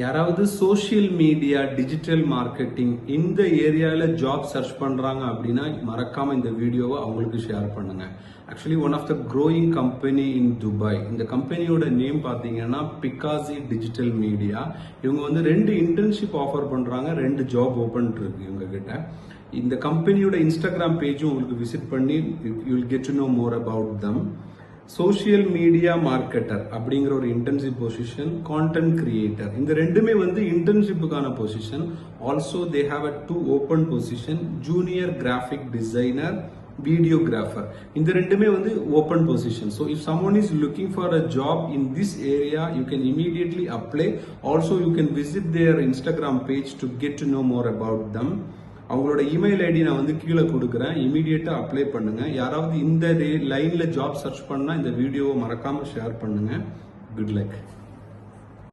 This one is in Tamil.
யாராவது சோஷியல் மீடியா டிஜிட்டல் மார்க்கெட்டிங் இந்த ஏரியாவில் ஜாப் சர்ச் பண்ணுறாங்க அப்படின்னா மறக்காமல் இந்த வீடியோவை அவங்களுக்கு ஷேர் பண்ணுங்க. Actually one of the growing company in Dubai. இந்த கம்பெனியோட நேம் பார்த்தீங்கன்னா பிகாசி டிஜிட்டல் மீடியா. இவங்க வந்து 2 இன்டர்ன்ஷிப் ஆஃபர் பண்ணுறாங்க, 2 ஜாப் ஓப்பன் இருக்கு இவங்க கிட்ட. இந்த கம்பெனியோட இன்ஸ்டாகிராம் பேஜும் உங்களுக்கு விசிட் பண்ணி you will get to know more about them. Social media marketer அப்படிங்கிற ஒரு இன்டர்ன்ஷிப் பொசிஷன், கான்டென்ட் கிரியேட்டர், இந்த ரெண்டுமே வந்து இன்டர்ன்ஷிப்புக்கான position. Also they have a 2 open position, junior graphic designer, videographer. இந்த ரெண்டுமே வந்து open position. So if someone is looking for a job in this area you can immediately apply. Also you can visit their Instagram page to get to know more about தம். அவங்களோட இமெயில் ஐடி நான் வந்து கீழே கொடுக்குறேன். இமீடியட்டா அப்ளை பண்ணுங்க. யாராவது இந்த லைன்ல ஜாப் சர்ச் பண்ணா இந்த வீடியோவை மறக்காம ஷேர் பண்ணுங்க. Good luck.